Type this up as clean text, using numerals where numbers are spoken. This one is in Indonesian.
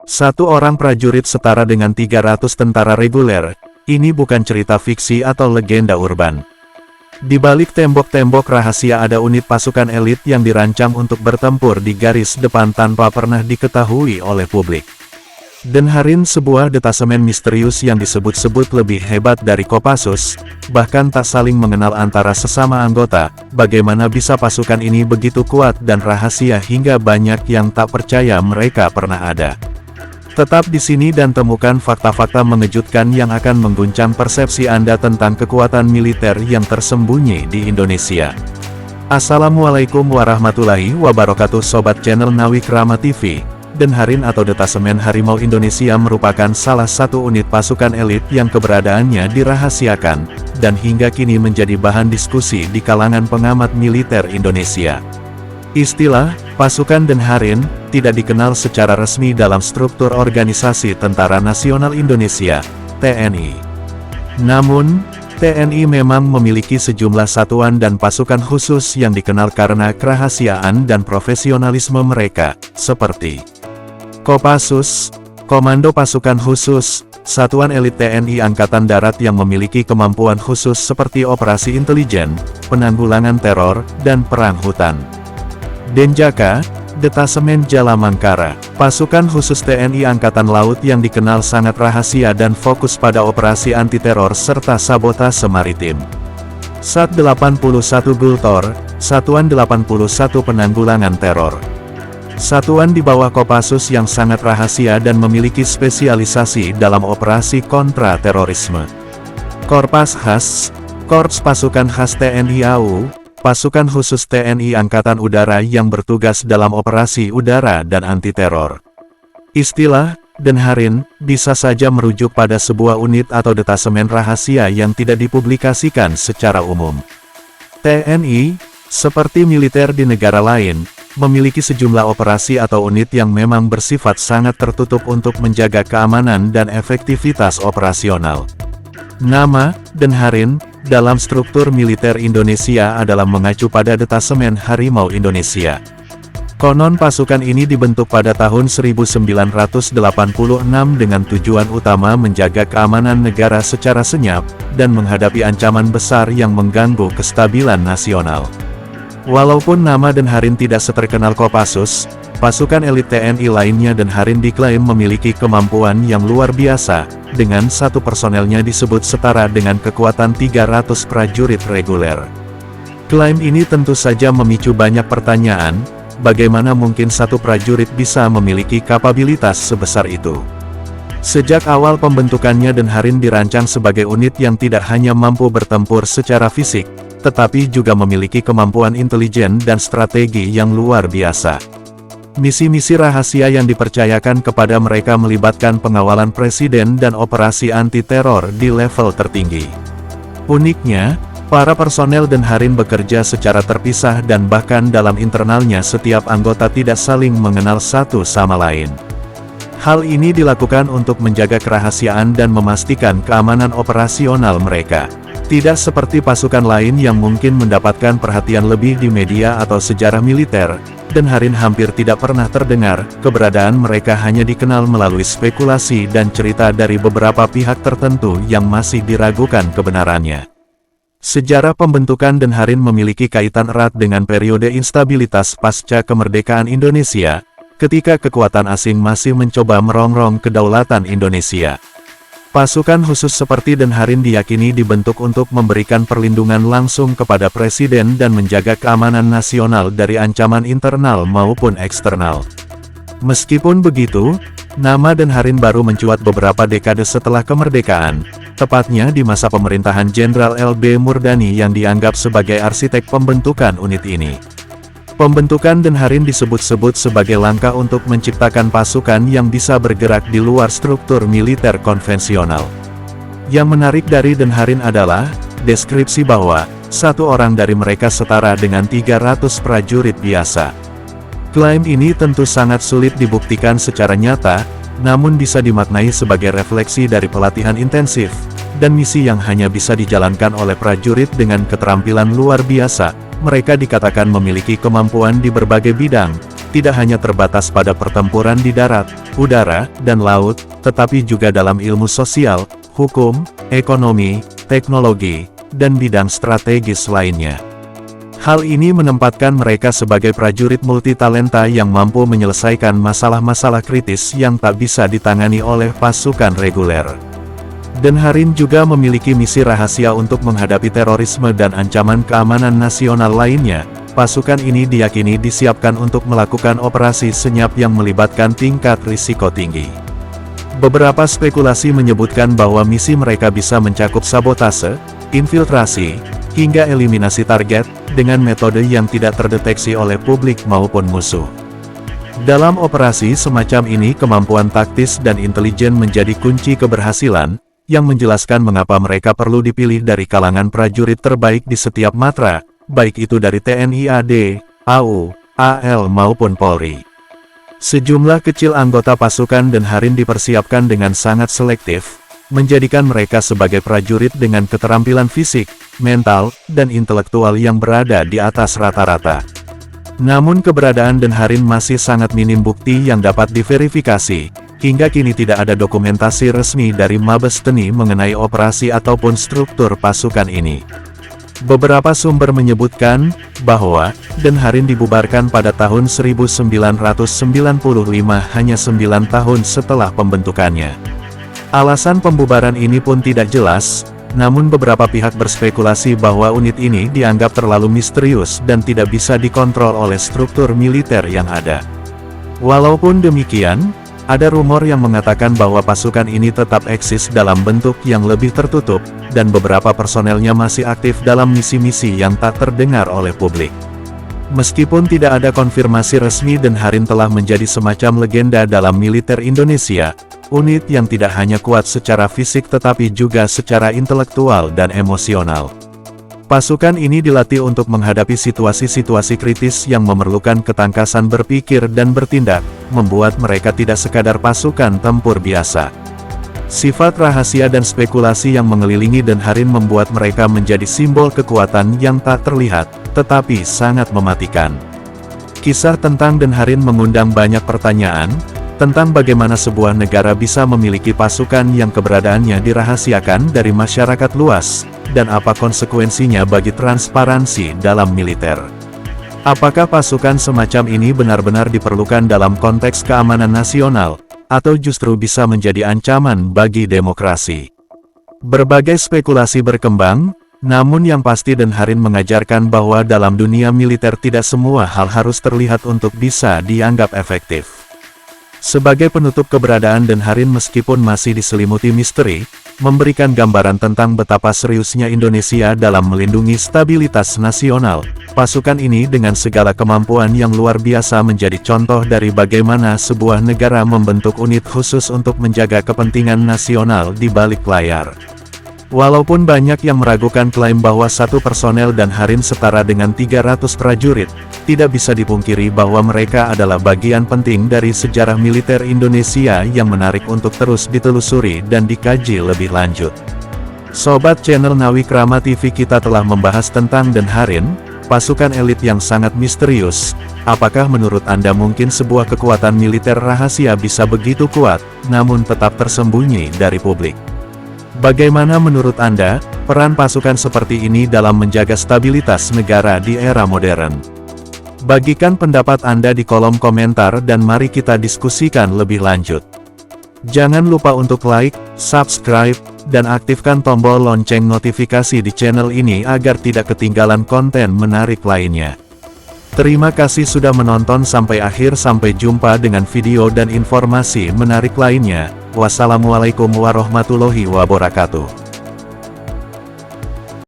Satu orang prajurit setara dengan 300 tentara reguler, ini bukan cerita fiksi atau legenda urban. Di balik tembok-tembok rahasia ada unit pasukan elit yang dirancang untuk bertempur di garis depan tanpa pernah diketahui oleh publik. Denharin, sebuah detasemen misterius yang disebut-sebut lebih hebat dari Kopassus, bahkan tak saling mengenal antara sesama anggota. Bagaimana bisa pasukan ini begitu kuat dan rahasia hingga banyak yang tak percaya mereka pernah ada? Tetap di sini dan temukan fakta-fakta mengejutkan yang akan mengguncang persepsi Anda tentang kekuatan militer yang tersembunyi di Indonesia. Assalamualaikum warahmatullahi wabarakatuh Sobat channel Nawikrama TV. Denharin atau Detasemen Harimau Indonesia merupakan salah satu unit pasukan elit yang keberadaannya dirahasiakan, dan hingga kini menjadi bahan diskusi di kalangan pengamat militer Indonesia. Istilah pasukan Denharin tidak dikenal secara resmi dalam struktur Organisasi Tentara Nasional Indonesia, TNI. Namun, TNI memang memiliki sejumlah satuan dan pasukan khusus yang dikenal karena kerahasiaan dan profesionalisme mereka, seperti Kopassus, Komando Pasukan Khusus, satuan elit TNI Angkatan Darat yang memiliki kemampuan khusus seperti operasi intelijen, penanggulangan teror, dan perang hutan. Denjaka, Detasemen Jalamangkara, pasukan khusus TNI Angkatan Laut yang dikenal sangat rahasia dan fokus pada operasi anti-teror serta sabotase maritim. Sat 81 Gultor, Satuan 81 Penanggulangan Teror. Satuan di bawah Kopassus yang sangat rahasia dan memiliki spesialisasi dalam operasi kontra terorisme. Korpas Khas, Korps Pasukan Khas TNI AU, pasukan khusus TNI Angkatan Udara yang bertugas dalam operasi udara dan anti-teror. Istilah Denharin bisa saja merujuk pada sebuah unit atau detasemen rahasia yang tidak dipublikasikan secara umum. TNI, seperti militer di negara lain, memiliki sejumlah operasi atau unit yang memang bersifat sangat tertutup untuk menjaga keamanan dan efektivitas operasional. Nama Denharin dalam struktur militer Indonesia adalah mengacu pada Detasemen Harimau Indonesia. Konon pasukan ini dibentuk pada tahun 1986 dengan tujuan utama menjaga keamanan negara secara senyap, dan menghadapi ancaman besar yang mengganggu kestabilan nasional. Walaupun nama Denharin tidak seterkenal Kopassus, pasukan elit TNI lainnya Denharin diklaim memiliki kemampuan yang luar biasa, dengan satu personelnya disebut setara dengan kekuatan 300 prajurit reguler. Klaim ini tentu saja memicu banyak pertanyaan, bagaimana mungkin satu prajurit bisa memiliki kapabilitas sebesar itu? Sejak awal pembentukannya Denharin dirancang sebagai unit yang tidak hanya mampu bertempur secara fisik, tetapi juga memiliki kemampuan intelijen dan strategi yang luar biasa. Misi-misi rahasia yang dipercayakan kepada mereka melibatkan pengawalan presiden dan operasi anti-teror di level tertinggi. Uniknya, para personel Denharin bekerja secara terpisah dan bahkan dalam internalnya setiap anggota tidak saling mengenal satu sama lain. Hal ini dilakukan untuk menjaga kerahasiaan dan memastikan keamanan operasional mereka. Tidak seperti pasukan lain yang mungkin mendapatkan perhatian lebih di media atau sejarah militer, Denharin hampir tidak pernah terdengar, keberadaan mereka hanya dikenal melalui spekulasi dan cerita dari beberapa pihak tertentu yang masih diragukan kebenarannya. Sejarah pembentukan Denharin memiliki kaitan erat dengan periode instabilitas pasca kemerdekaan Indonesia, ketika kekuatan asing masih mencoba merongrong kedaulatan Indonesia. Pasukan khusus seperti Denharin diyakini dibentuk untuk memberikan perlindungan langsung kepada presiden dan menjaga keamanan nasional dari ancaman internal maupun eksternal. Meskipun begitu, nama Denharin baru mencuat beberapa dekade setelah kemerdekaan, tepatnya di masa pemerintahan Jenderal L.B. Murdani yang dianggap sebagai arsitek pembentukan unit ini. Pembentukan Denharin disebut-sebut sebagai langkah untuk menciptakan pasukan yang bisa bergerak di luar struktur militer konvensional. Yang menarik dari Denharin adalah, deskripsi bahwa, satu orang dari mereka setara dengan 300 prajurit biasa. Klaim ini tentu sangat sulit dibuktikan secara nyata, namun bisa dimaknai sebagai refleksi dari pelatihan intensif, dan misi yang hanya bisa dijalankan oleh prajurit dengan keterampilan luar biasa. Mereka dikatakan memiliki kemampuan di berbagai bidang, tidak hanya terbatas pada pertempuran di darat, udara, dan laut, tetapi juga dalam ilmu sosial, hukum, ekonomi, teknologi, dan bidang strategis lainnya. Hal ini menempatkan mereka sebagai prajurit multitalenta yang mampu menyelesaikan masalah-masalah kritis yang tak bisa ditangani oleh pasukan reguler. Denharin juga memiliki misi rahasia untuk menghadapi terorisme dan ancaman keamanan nasional lainnya. Pasukan ini diyakini disiapkan untuk melakukan operasi senyap yang melibatkan tingkat risiko tinggi. Beberapa spekulasi menyebutkan bahwa misi mereka bisa mencakup sabotase, infiltrasi, hingga eliminasi target, dengan metode yang tidak terdeteksi oleh publik maupun musuh. Dalam operasi semacam ini kemampuan taktis dan intelijen menjadi kunci keberhasilan, yang menjelaskan mengapa mereka perlu dipilih dari kalangan prajurit terbaik di setiap matra, baik itu dari TNI AD, AU, AL maupun Polri. Sejumlah kecil anggota pasukan Denharin dipersiapkan dengan sangat selektif, menjadikan mereka sebagai prajurit dengan keterampilan fisik, mental, dan intelektual yang berada di atas rata-rata. Namun keberadaan Denharin masih sangat minim bukti yang dapat diverifikasi. Hingga kini tidak ada dokumentasi resmi dari Mabes TNI mengenai operasi ataupun struktur pasukan ini. Beberapa sumber menyebutkan bahwa Denharin dibubarkan pada tahun 1995 hanya 9 tahun setelah pembentukannya. Alasan pembubaran ini pun tidak jelas, namun beberapa pihak berspekulasi bahwa unit ini dianggap terlalu misterius dan tidak bisa dikontrol oleh struktur militer yang ada. Walaupun demikian, ada rumor yang mengatakan bahwa pasukan ini tetap eksis dalam bentuk yang lebih tertutup, dan beberapa personelnya masih aktif dalam misi-misi yang tak terdengar oleh publik. Meskipun tidak ada konfirmasi resmi, Denharin telah menjadi semacam legenda dalam militer Indonesia, unit yang tidak hanya kuat secara fisik tetapi juga secara intelektual dan emosional. Pasukan ini dilatih untuk menghadapi situasi-situasi kritis yang memerlukan ketangkasan berpikir dan bertindak, membuat mereka tidak sekadar pasukan tempur biasa. Sifat rahasia dan spekulasi yang mengelilingi Denharin membuat mereka menjadi simbol kekuatan yang tak terlihat, tetapi sangat mematikan. Kisah tentang Denharin mengundang banyak pertanyaan, tentang bagaimana sebuah negara bisa memiliki pasukan yang keberadaannya dirahasiakan dari masyarakat luas, dan apa konsekuensinya bagi transparansi dalam militer. Apakah pasukan semacam ini benar-benar diperlukan dalam konteks keamanan nasional, atau justru bisa menjadi ancaman bagi demokrasi? Berbagai spekulasi berkembang, namun yang pasti Denharin mengajarkan bahwa dalam dunia militer tidak semua hal harus terlihat untuk bisa dianggap efektif. Sebagai penutup, keberadaan Denharin meskipun masih diselimuti misteri, memberikan gambaran tentang betapa seriusnya Indonesia dalam melindungi stabilitas nasional. Pasukan ini dengan segala kemampuan yang luar biasa menjadi contoh dari bagaimana sebuah negara membentuk unit khusus untuk menjaga kepentingan nasional di balik layar. Walaupun banyak yang meragukan klaim bahwa satu personel Denharin setara dengan 300 prajurit, tidak bisa dipungkiri bahwa mereka adalah bagian penting dari sejarah militer Indonesia yang menarik untuk terus ditelusuri dan dikaji lebih lanjut. Sobat channel Nawikrama TV, kita telah membahas tentang Denharin, pasukan elit yang sangat misterius. Apakah menurut Anda mungkin sebuah kekuatan militer rahasia bisa begitu kuat, namun tetap tersembunyi dari publik? Bagaimana menurut Anda, peran pasukan seperti ini dalam menjaga stabilitas negara di era modern? Bagikan pendapat Anda di kolom komentar dan mari kita diskusikan lebih lanjut. Jangan lupa untuk like, subscribe, dan aktifkan tombol lonceng notifikasi di channel ini agar tidak ketinggalan konten menarik lainnya. Terima kasih sudah menonton sampai akhir, sampai jumpa dengan video dan informasi menarik lainnya. Wassalamualaikum warahmatullahi wabarakatuh.